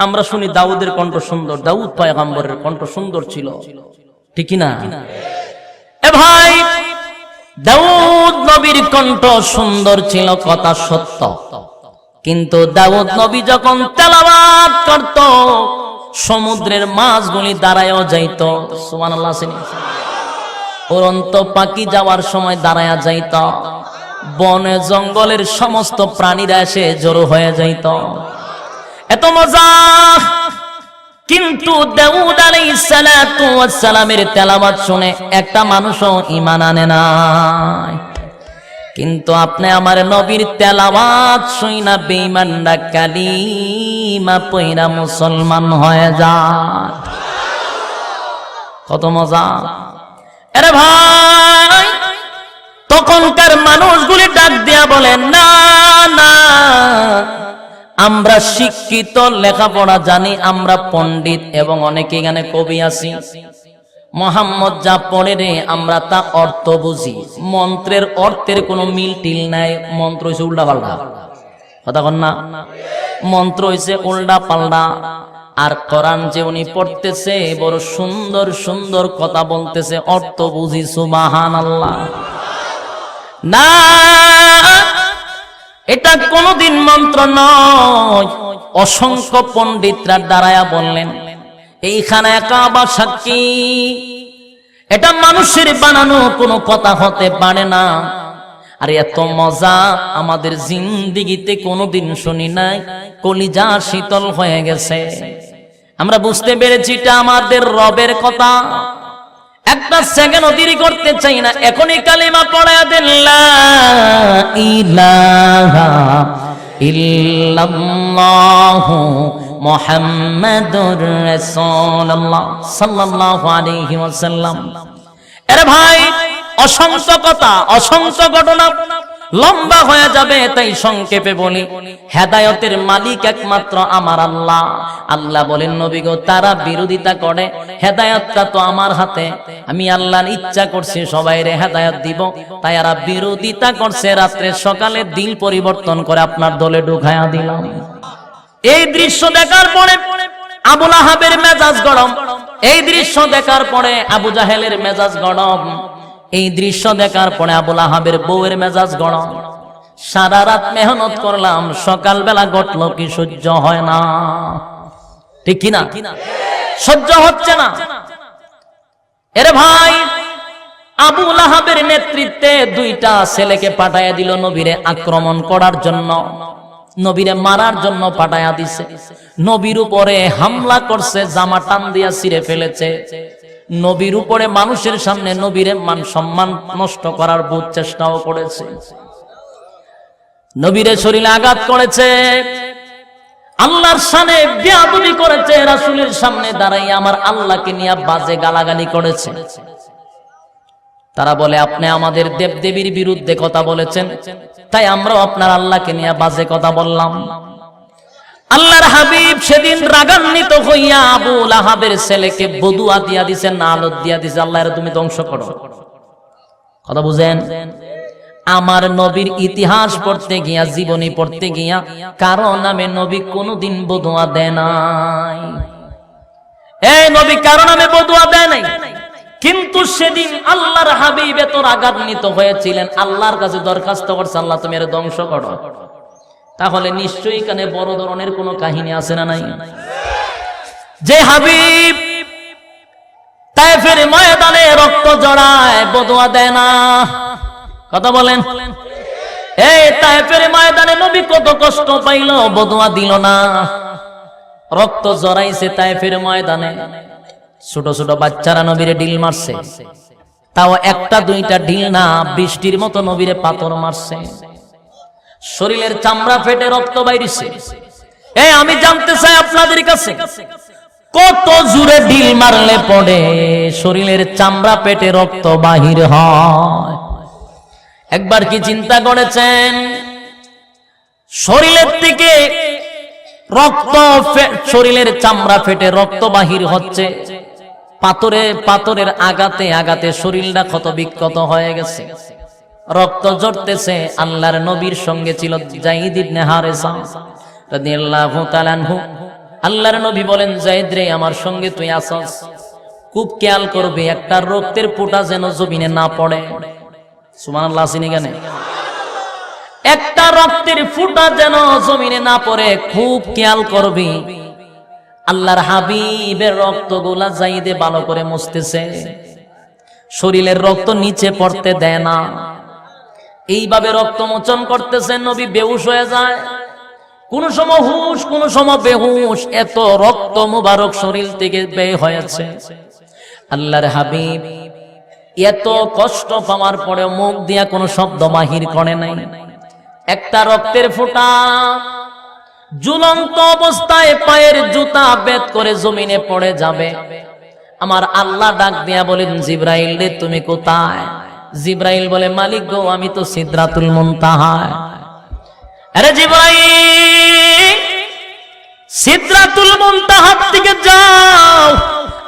আমরা শুনি দাউদের কণ্ঠ সুন্দর, দাউদ পয়গম্বরের কণ্ঠ সুন্দর ছিল, ঠিক না? এ ভাই, দাউদ নবীর কণ্ঠ সুন্দর ছিল, কথা সত্য, কিন্তু দাউদ নবী যখন তেলাওয়াত করত সমুদ্রের মাছগুলি দাঁড়ায়ও যাইত। সুবহানাল্লাহ। উড়ন্ত পাখি যাওয়ার সময় দাঁড়ায়া যাইত, বনে জঙ্গলের সমস্ত প্রাণীরা এসে জড়ো হয়ে যাইত। এত মজা। কিন্তু দাউদ আলাইহিস সালাতু ওয়াস সালামের তেলাওয়াত শুনে একটা মানুষও ঈমান আনে নাই। কিন্তু আপনি আমার নবীর তেলাওয়াত শুইনা বেঈমানরা কালিমা পয়রা মুসলমান হয়ে যায়। কত মজা। আরে ভাই, তখনকার মানুষগুলি ডাক দিয়া বলে, না না, আমরা শিক্ষিত, লেখাপড়া জানি, আমরা পণ্ডিত এবং অনেকে এখানে কবি আছি। মোহাম্মদ যা পড়ে রে আমরা তা অর্থ বুঝি। মন্ত্রের অর্থের কোনো মিল টিল নাই। মন্ত্র হইছে উল্টা পাল্টা, কথা কন না? মন্ত্র হইছে উল্টা পাল্টা। আর কোরআন যে উনি পড়তেছে বড় সুন্দর সুন্দর কথা বলতেছে, অর্থ বুঝি। সুবহানাল্লাহ। না, এটা কোনদিন মন্ত্র নয়। অসংখ্য পণ্ডিতরা দাঁড়ায়া বললেন, এইখানে কাবা সাক্ষী, এটা মানুষের বানানো কোনো কথা হতে পারে না। আর এত মজা আমাদের জিন্দেগিতে কোনোদিন শুনি নাই। কলিজা শীতল হয়ে গেছে। আমরা বুঝতে পেরেছি এটা আমাদের রবের কথা। একটা সেকেন্ড দেরি করতে চাই না, এখনই কালিমা পড়ায়া দেন, লা ইলাহা ইল্লাল্লাহু মুহাম্মাদুর রাসূলুল্লাহ সাল্লাল্লাহু আলাইহি ওয়াসাল্লাম। আরে ভাই, অসংখ্য কথা, অসংখ্য ঘটনা লম্বা হয়ে যাবে, তাই সংক্ষেপে বলি। হেদায়েতের মালিক একমাত্র আমার আল্লাহ। আল্লাহ বলেন, নবী গো, তারা বিরোধিতা করে, হেদায়েতটা তো আমার হাতে। আমি আল্লাহর ইচ্ছা করছি সবাইরে হেদায়েত দিব, তাই এরা বিরোধিতা করছে। রাত্রে সকালে দিল পরিবর্তন করে আপনার দলে ঢুকায়া দিলাম। এই দৃশ্য দেখার পরে আবু লাহাবের মেজাজ গরম। এই দৃশ্য দেখার পরে আবু জাহেলের মেজাজ গরম। এই দৃশ্য দেখার পরে আবু লাহাবের বউয়ের মেজাজ গরম। সারা রাত মেহনত করলাম, সকালবেলা ঘটলো কি সহ্য হয় না, ঠিক কিনা? সহ্য হচ্ছে না। এরে ভাই, আবু লাহাবের নেতৃত্বে দুইটা ছেলেকে পাঠাইয়া দিল নবীরে আক্রমণ করার জন্য, নবীরে মারার জন্য পাঠাইয়া দিছে। নবীর উপরে হামলা করছে, জামা টান দিয়া ছিঁড়ে ফেলেছে। নবীর উপরে মানুষের সামনে নবীরে মান সম্মান নষ্ট করার বহুত চেষ্টাও করেছে। নবীরে শরীরে আঘাত করেছে, আল্লাহর শানে বেয়াদবি করেছে, রাসূলের সামনে দাঁড়াইয়া আমার আল্লাহকে নিয়ে বাজে গালাগালি করেছে। তারা বলে, আপনি আমাদের দেবদেবীর বিরুদ্ধে কথা বলেছেন, তাই আমরাও আপনার আল্লাহকে নিয়ে বাজে কথা বললাম। আল্লাহর হাবিব সেদিন রাগান্বিত হইয়া আবু লাহাবের ছেলেকে বদুয়া দিয়া দিছে, নালত দিয়া দিছে, আল্লাহ তুমি ধ্বংস করো। কথা বুঝেন? আমার নবীর ইতিহাস পড়তে গিয়া, জীবনী পড়তে গিয়া, কারো নামে নবী কোনদিন বদুয়া দেয় নাই। এই নবী কারো নামে বদুয়া দেয় নাই। কিন্তু সেদিন আল্লাহর হাবিব এত রাগান্বিত হয়েছিলেন, আল্লাহর কাছে দরখাস্ত করছে, আল্লাহ তুমি এর ধ্বংস করো। তাহলে নিশ্চয়ই এখানে বড় ধরনের কোনো কাহিনী আছে না নাই? যে হাবিব তায়েফের ময়দানে রক্ত জড়ায়, বদুয়া দেয় না। কথা বলেন? এই তায়েফের ময়দানে নবী কত কষ্ট পাইল, বদুয়া দিল না। রক্ত জড়াইছে তায়েফের ময়দানে, ছোট ছোট বাচ্চারা নবীরে ঢিল মারছে, তাও একটা দুইটা ঢিল না, বৃষ্টির মতো নবীরে পাথর মারছে। শরীরের চামড়া ফেটে রক্ত বাইরেছে। এই আমি জানতে চাই আপনাদের কাছে, কত জোরে ঢিল মারলে পড়ে শরীরের চামড়া পেটে রক্ত বাহির হয়? একবার কি চিন্তা করেছেন? শরীরের থেকে রক্ত, শরীরের চামড়া ফেটে রক্ত বাহির হচ্ছে, পাথরের আঘাতে আঘাতে শরীরটা ক্ষত বিক্ষত হয়ে গেছে, রক্ত ঝরতেছে। আল্লাহর নবীর সঙ্গে ছিল যায়েদ ইবনে হারেসা রাদিয়াল্লাহু তাআলা আনহু। আল্লাহর নবী বলেন, যায়েদ রে, আমার সঙ্গে তুই আসস, খুব খেয়াল করবি একটা রক্তের ফোঁটা যেন জমিনে না পড়ে। সুবহানাল্লাহ আসেনি কেন? একটা রক্তের ফুটা যেন জমিনে না পড়ে খুব খেয়াল করবি। আল্লাহর হাবিবের রক্তগুলা যাইদে ভালো করে মুছতেছে, শরীরের রক্ত নিচে পড়তে দেয় না। এইভাবে রক্ত মোচন করতেছে, নবী বেহুশ হয়ে যায়, কোন সময় হুশ কোন সময় বেহুশ, এত রক্ত মুবারক শরীর থেকে বের হয়েছে। আল্লাহর হাবিব এত কষ্ট পাওয়ার পরে মুখ দিয়া কোনো শব্দ বাহির করে নাই। একটা রক্তের ফোঁটা ঝুলন্ত অবস্থায় পায়ের জুতা বেদ করে জমিনে পড়ে যাবে। আমার আল্লাহ ডাক দিয়া বলেন, জিবরাইল রে তুমি কোথায়? জিবরাইল বলে, মালিক গো আমি তো সিদরাতুল মুনতাহায়। আরে জিবরাইল, সিদরাতুল মুনতাহার থেকে যাও,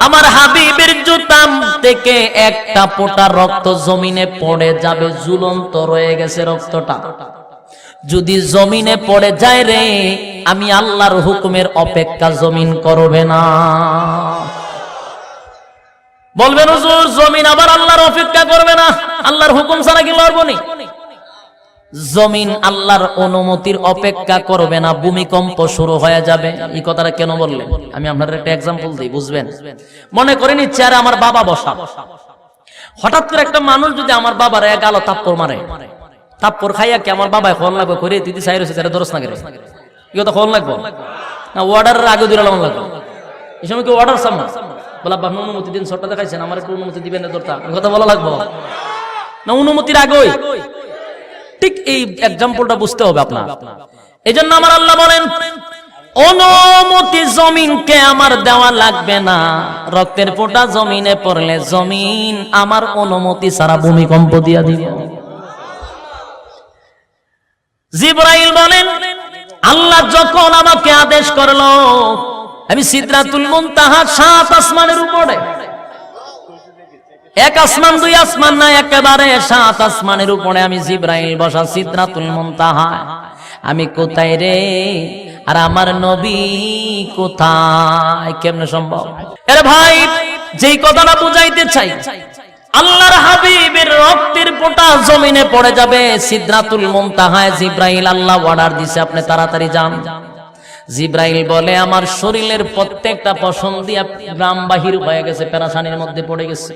আমার হাবিবের জুতা থেকে একটা ফোঁটা রক্ত জমিনে পড়ে যাবে, ঝুলন্ত রয়ে গেছে রক্তটা। যদি জমিনে পড়ে যায় রে, আমি আল্লাহর হুকুমের অপেক্ষা জমিন করবে না। বলবেন হুজুর জমিন আবার আল্লাহর অপেক্ষা করবে না, আল্লাহর হুকুম ছাড়া কি লড়বনি? জমিন আল্লাহর অনুমতির অপেক্ষা করবে না, ভূমিকম্প শুরু হয়ে যাবে। এই কথাটা কেন বললেন? আমি আপনাদের একটা এক্সাম্পল দিই, বুঝবেন। মনে করেন চেয়ারে আমার বাবা বসা, হঠাৎ করে একটা মানুষ যদি আমার বাবার এক আলো থাপ্পড় মারে, থাপ্পড় খাইয়া কি আমার বাবায় ফোন লাগবে করে দিদি চাই রয়েছে তারা দরস না গেলে কি কথা ফোন লাগবো না? অর্ডারের আগে দূরে লাগবে, এই সময় কি অর্ডার সামনে বলা আপনি অনুমতি দিন, শর্টটা দেখাইছেন, আমার একটু অনুমতি দিবেন না, দরকার কথা বলা লাগবো না? অনুমতির আগেই ঠিক এই এক্সাম্পলটা বুঝতে হবে আপনার। এই জন্য আমার আল্লাহ বলেন, অনুমতি জমিনকে আমার দেওয়া লাগবে না। রক্তের ফোঁটা জমিনে পড়লে জমিন আমার অনুমতি ছাড়া ভূমিকম্প দিয়া দিবে। জিবরাইল বলেন, আল্লাহ যখন আমাকে আদেশ করলো, আমি সিদরাতুল মুনতাহা 7 আসমানের উপরে, এক আসমান দুই আসমান না, একেবারে 7 আসমানের উপরে আমি জিবরাইল বসা সিদরাতুল মুনতাহা। আমি কোথায় রে? আর আমার নবী কোথায়? কেমনে সম্ভব? আরে ভাই, যেই কথাটা বুঝাইতে চাই, আল্লাহর হাবিবের রক্তের ফোঁটা জমিনে পড়ে যাবে সিদরাতুল মুনতাহায়। জিবরাইল আল্লাহ অর্ডার দিছে, আপনি তাড়াতাড়ি যান। জিবরাইল বলে, আমার শরীরের প্রত্যেকটা পশম দিয়া গ্রাম বাহির হয়ে গেছে, পেরেশানির মধ্যে পড়ে গেছে।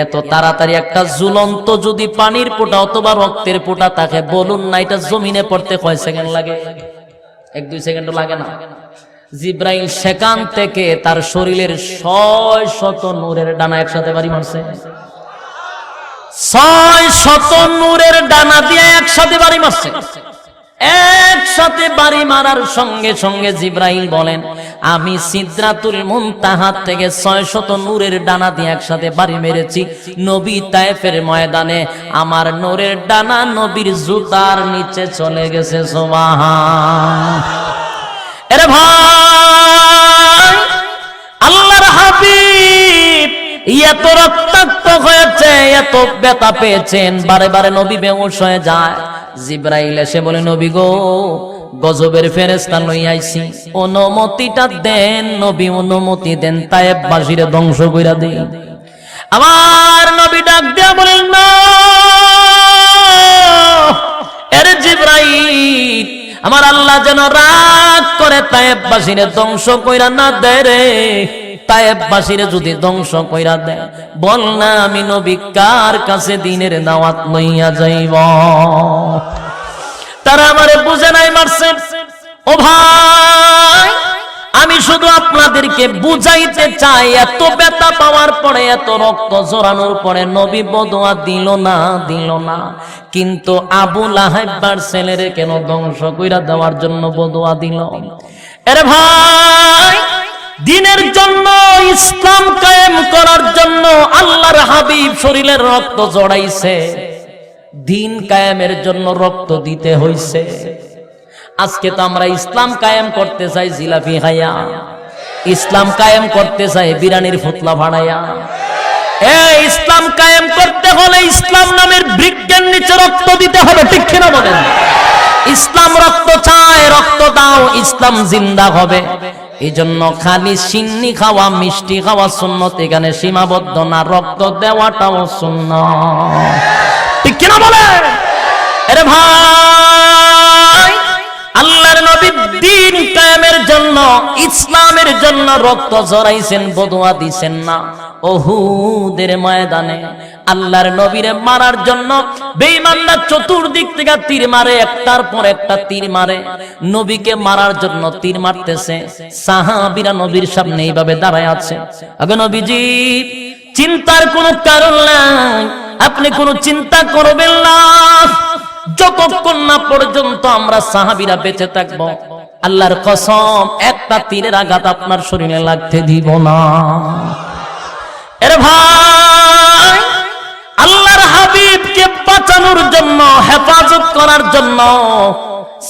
এত তাড়াতাড়ি একটা ঝুলন্ত যদি পানির ফোঁটা অথবা রক্তের ফোঁটা থাকে, বলুন না এটা জমিনে পড়তে কয় সেকেন্ড লাগে? 1-2 সেকেন্ড লাগে না। জিবরাইল সেখান থেকে তার শরীরের 600 নূরের ডানা একসাথে বাড়ি মারছে। 600 নূরের ডানা দিয়ে একসাথে বাড়ি মারছে। একসাথে বাড়ি মারার সঙ্গে সঙ্গে জিবরাইল বলেন, আমি সিদরাতুল মুনতাহা থেকে 600 নূরের ডানা দিয়ে একসাথে বাড়ি মেরেছি নবী তায়েফের ময়দানে। আমার নূরের ডানা নবীর জুতার নিচে চলে গেছে। সুবহান। আরে ভাই, আল্লাহর হাবিব এত রক্তাক্ত হয়েছে, এত ব্যথা পেয়েছেন, বারে বারে নবী বেহুশ হয়ে যায়। জিবরাইল এসে বলে, নবী গো, গজবের ফেরেশতা লই আইছি, অনুমতিটা দেন নবী, অনুমতি দেন, তায়েফবাসীরে ধ্বংস কইরা দেই। আমার নবী ডাক দিয়া বলেন, না আরে জিবরাইল, আমার আল্লাহ যেন রাগ করে তায়েফবাসীরে ধ্বংস কইরা না দেয় রে। তায়েফবাসীরে যদি ধ্বংস কইরা দেয়, বল না আমি নবী কার কাছে দিনের দাওয়াত লইয়া যাইব? তারা আমারে বুঝে নাই, মারছে। ও ভাই, আমি শুধু আপনাদেরকে বুঝাইতে চাই, এত ব্যথা পাওয়ার পরে, এত রক্ত জোরানোর পরে নবী বদুয়া দিল না, দিল না। কিন্তু আবু লাহাব ছেলেরে কেন ধ্বংস কইরা দেওয়ার জন্য বদুয়া দিল? আরে ভাই, দিনের জন্য, ইসলাম কায়েম করার জন্য আল্লাহর হাবিব শরীরের রক্ত জড়াইছে, দিন কায়েমের জন্য রক্ত দিতে হইছে। আজকে তো আমরা ইসলাম কায়েম করতে চাই জিলাপি খাইয়া, ইসলাম কায়েম করতে চাই বিরানির ফুতলা ভাড়াইয়া। ইসলাম কায়েম করতে হলে ইসলাম নামের বৃক্ষের নিচে রক্ত দিতে হবে, ঠিক কিনা বলেন? ইসলাম রক্ত চায়, রক্ত দাও, ইসলাম জিন্দা হবে। এই জন্য খালি সিন্নি খাওয়া, মিষ্টি খাওয়া সুন্নত, এখানে সীমাবদ্ধ না, রক্ত দেওয়াটাও সুন্নত। ঠিক কিনা বলে? আরে ভাই, আল্লাহর নবী দ্বীন কায়েমের জন্য, ইসলামের জন্য রক্ত ঝরাইছেন, বদুয়া দিছেন না? উহুদের ময়দানে আল্লাহর নবীরে মারার জন্য বেঈমানরা চতুর্দিক থেকে তীর মারে, একটার পর একটা তীর মারে। নবীকে মারার জন্য তীর মারতেছে, সাহাবীরা নবীর সামনে এইভাবে দাঁড়ায় আছে। আগে নবীজি, চিন্তার কোনো কারণ নাই, আপনি কোনো চিন্তা করবেন না। যতক্ষণ না পর্যন্ত আমরা সাহাবীরা বেঁচে থাকব, আল্লাহর কসম একটা তীরের আঘাত আপনার শরীরে লাগতে দিব না। এরে ভাই, আল্লাহর হাবিবকে বাঁচানোর জন্য, হেফাজত করার জন্য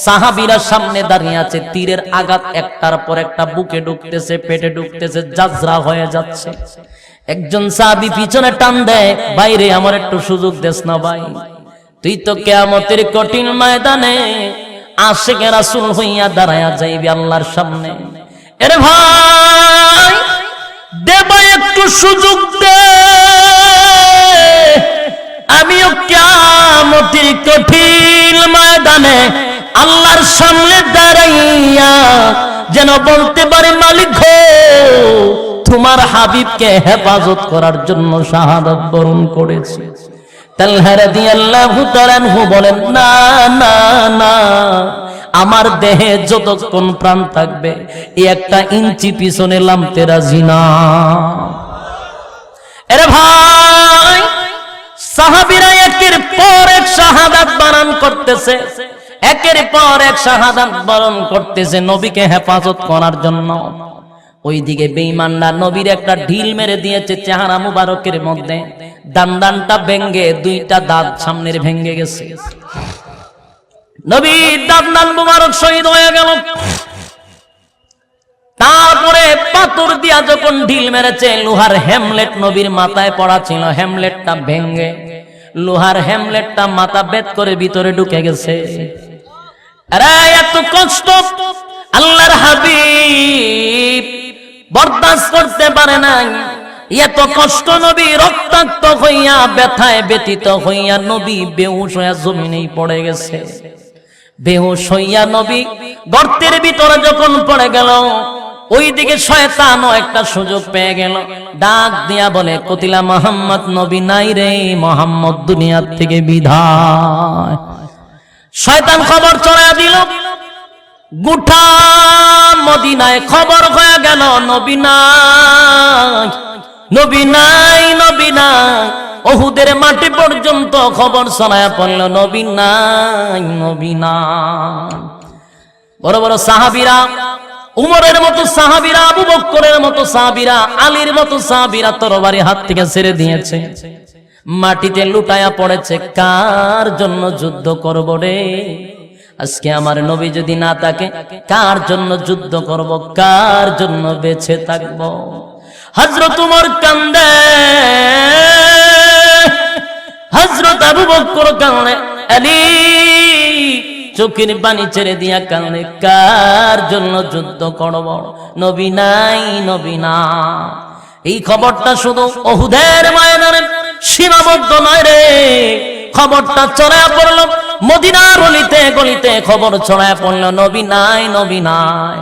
সাহাবীরা সামনে দাঁড়িয়ে আছে। তীরের আঘাত একটার পর একটা বুকে ঢুকতেছে, পেটে ঢুকতেছে, জাজরা হয়ে যাচ্ছে। একজন সাহাবী পিছনে টান দেয়, বাইরে আমার একটু সুযোগ দেস না ভাই, তুই তো কিয়ামতের কঠিন ময়দানে আশিকে রাসূল হইয়া দাঁড়ায়া যাইবি আল্লাহর সামনে। এরে ভাই, দেবা একটু সুযোগ দে, আমিও কিয়ামতের কঠিন ময়দানে আল্লাহর সামনে দাঁড়াইয়া যেন বলতে পারি, মালিক গো, তোমার হাবিবকে হেফাজত করার জন্য শাহাদাত বরণ করেছি। তালহা রাদিয়াল্লাহু তাআলা আনহু বলেন, না না না, আমার দেহে যতক্ষণ প্রাণ থাকবে এই একটা ইঞ্চি পিছনে নামতে রাজি না। আরে ভাই, সাহাবীরা একের পর এক শাহাদাত বরণ করতেছে, একের পর এক শাহাদাত বরণ করতেছে নবীকে হেফাজত করার জন্য। ওইদিকে বেঈমানরা নবীর একটা ঢিল মেরে দিয়েছে চেহারা মুবারকের মধ্যে, দানটা ভেঙ্গে দুইটা দাঁত সামনের ভেঙ্গে গেছে। নবীর দান মুবারক শহীদ হয়ে গেল। তারপরে পাথর দিয়া যখন ঢিল মেরেছে, লোহার হেমলেট নবীর মাথায় পড়া ছিল, হেমলেটটা ভেঙ্গে লোহার হেমলেটটা মাথা বেদ করে ভিতরে ঢুকে গেছে। আরে এত কষ্ট আল্লাহর হাবিব বরদাস্ত করতে পারে নাই। এত কষ্ট নবী রক্তাক্ত হইয়া, ব্যথায় ব্যথিত হইয়া নবী বেহুশ হইয়া জমিনেই পড়ে গেছে। বেহুশ হইয়া নবী গর্তের ভিতরে যখন পড়ে গেল, ওইদিকে শয়তানও একটা সুযোগ পেয়ে গেল, ডাক দিয়া বলে, কতিলা মুহাম্মদ, নবী নাই রে, মুহাম্মদ দুনিয়ার থেকে বিদায়। শয়তান খবর ছড়াইয়া দিল, গোটা মদিনায় খবর হয়ে গেল, নবী নাই, নবী নাই, নবী নাই। উহুদের মাটি পর্যন্ত খবর ছড়াইয়া পড়ল, নবী নাই, নবী নাই। বড় বড় সাহাবীরা, উমরের মতো সাহাবীরা, আবু বকরের মতো সাহাবীরা, আলীর মতো সাহাবীরা তরবারি হাত থেকে ছেড়ে দিয়েছে, মাটিতে লুটায়া পড়েছে। কার জন্য যুদ্ধ করব রে? আজকে আমার নবী যদি না থাকে, কার জন্য যুদ্ধ করব, কার জন্য বেঁচে থাকব? হযরত উমর কান্দে, হযরত আবু বকর কান্দে, আলী চোখের পানি ছেড়ে দিয়া কান্দে, কার জন্য যুদ্ধ করব? নবী নাই, নবী না। এই খবরটা শুধু উহুদের ময়দানে সীমাবদ্ধ নয় রে, খবরটা ছড়ায়া পড়ল মদিনার অলিতে গলিতে, খবর ছড়ায়া পড়ল, নবী নাই, নবী নাই।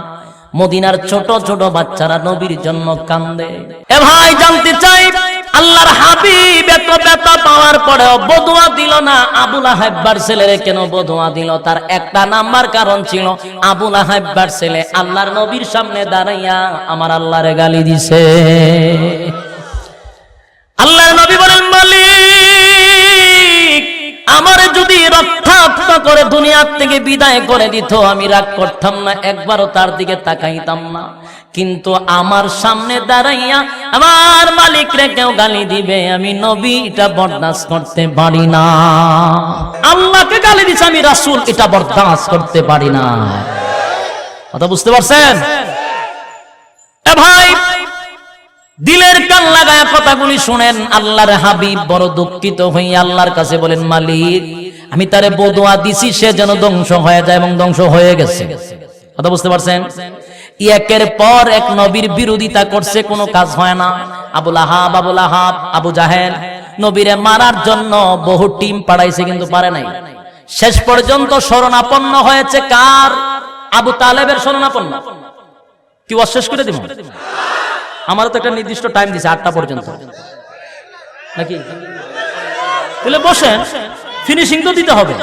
মদিনার ছোট ছোট বাচ্চারা নবীর জন্য কান্দে। এ ভাই, জানতে চাই আল্লাহর হাবিব এত ব্যথা পাওয়ার পরেও বদুয়া দিল না। আবু লাহাবের ছেলেরে কেন বদুয়া দিল? তার একটা নাম্বার কারণ ছিল, আবু লাহাবের ছেলে আল্লাহর নবীর সামনে দাঁড়াইয়া আমার আল্লাহরে গালি দিছে। আল্লাহর নবী বলেন, মালিক আমার যদি রক্তাক্ত করে দুনিয়ার থেকে বিদায় করে দিত, আমি রাগ করতাম না, একবারও তার দিকে তাকাইতাম না। কিন্তু আমার সামনে দাঁড়াইয়া আমার মালিক রে কেউ গালি দিবে, আমি নবী এটা বরদাস্ত করতে পারি না। আল্লাহকে গালি দিছে, আমি রাসূল এটা বরদাস্ত করতে পারি না। কথা বুঝতে পারছেন? এ ভাই, দিলের কান লাগায়া কথাগুলি শুনেন। আল্লাহর হাবিব বড় দুঃখিত হইয়া আল্লাহর কাছে বলেন, মালিক আমি তারে বদুয়া দিছি, সে যেন ধ্বংস হয়ে যায়, এবং ধ্বংস হয়ে গেছে। কথা বুঝতে পারছেন? একের পর এক নবীর বিরোধিতা করছে, কোনো কাজ হয় না। আবু লাহাব, আবু জাহেল, নবীরে মারার জন্য বহু টিম পাঠাইছে কিন্তু পারে নাই। শেষ পর্যন্ত শরণাপন্ন হয়েছে কার? আবু তালেবের শরণাপন্ন। কি শেষ করে দিব? আমারও তো একটা নির্দিষ্ট টাইম দিছে 8টা পর্যন্ত নাকি? তাহলে বসেন, ফিনিশিং তো দিতে হবে।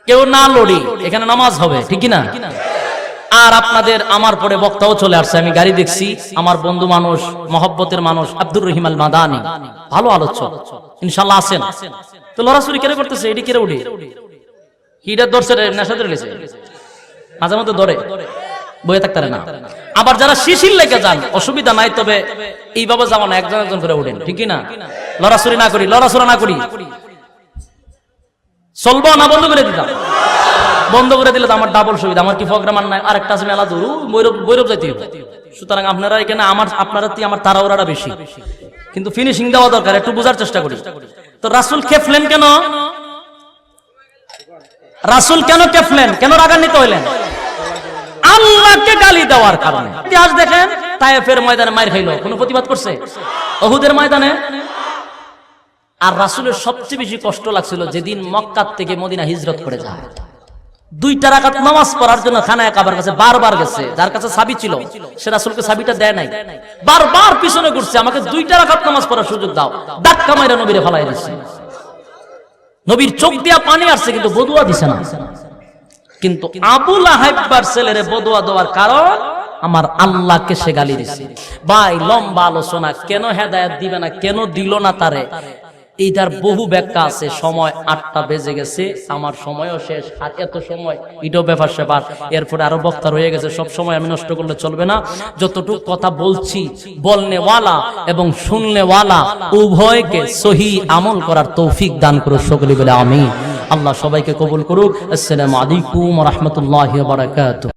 কেউ না লড়ি, এখানে নামাজ হবে, ঠিক না? আর আপনাদের আমার পরে বক্তাও চলে আসছে, আমি গাড়ি দেখছি, আমার বন্ধু মানুষ, মহব্বতের মানুষ আব্দুর রহিম আল মাদানী, ভালো আলোচক, ইনশাআল্লাহ আছেন। তো লড়াচুরি কেন করতেছে? এটি কেড়ে উঠে হিটার দর্শে নেশা ধরে গেছে, মাঝে মধ্যে ধরে বয়ে থাকতে না। আবার যারা শিশির লেগে যান অসুবিধা নাই, তবে এইভাবে যাওয়া না, একজন একজন করে উঠেন, ঠিক না? লড়াচুরি না করি, লড়াচুরা না করি, চলবো না, বন্ধ করে দিতাম। বন্ধ করে দিলে তো আমার ডাবল সুবিধা। আমার কি প্রোগ্রাম আর নাই, আরেকটা আছে মেলা দূর, বৈরব যাইতে হবে। সুতরাং আপনারা এখানে আপনারা আমার তাড়াহুড়াটা বেশি, কিন্তু ফিনিশিং দেওয়া দরকার, একটু বোঝার চেষ্টা করি। তো রাসূল খেপলেন কেন? রাসূল কেন খেপলেন? কেন রাগান্বিত হইলেন? আল্লাহকে গালি দেওয়ার কারণে। ইতিহাস দেখেন, তায়েফের ময়দানে মার খাইলো, কোনো প্রতিবাদ করছে? উহুদের ময়দানে। আর রাসূলের সবচেয়ে বেশি কষ্ট লাগছিল যেদিন মক্কা থেকে মদিনা হিজরত করে যায়। 2 রাকাত নামাজ পড়ার জন্য খানায়ে কাবার কাছে বারবার গেছে, যার কাছে চাবি ছিল সে রাসূলকে চাবিটা দেয় নাই, বারবার পিছনে ঘুরছে, আমাকে 2 রাকাত নামাজ পড়ার সুযোগ দাও, ধাক্কা মাইরা নবীরে ফালাই দিছে। নবীর চোখ দিয়া পানি আসছে, কিন্তু বদুয়া দিছে না। কিন্তু আবু লাহাবের ছেলেরে বদুয়া দেওয়ার কারণ আমার আল্লাহকে সে গালি দিছে। ভাই লম্বা আলোচনা, কেন হেদায়েত দিবে না, কেন দিল না তারে, এইটার বহু ব্যাখ্যা আছে। সময় 8টা বেজে গেছে, আমার সময়ও শেষ, আর এত সময় এটাও ব্যাপার সেবার, এরপরে আরো বক্তা রয়ে গেছে, সব সময় আমি নষ্ট করলে চলবে না। যতটুকু কথা বলছি, বলনেওয়ালা এবং শুননেওয়ালা উভয়কে সহি আমল করার তৌফিক দান করুক সকলে বলে আমিন। আল্লাহ সবাইকে কবুল করুক। আসসালামু আলাইকুম ওয়া রাহমাতুল্লাহি ওয়া বারাকাতুহু।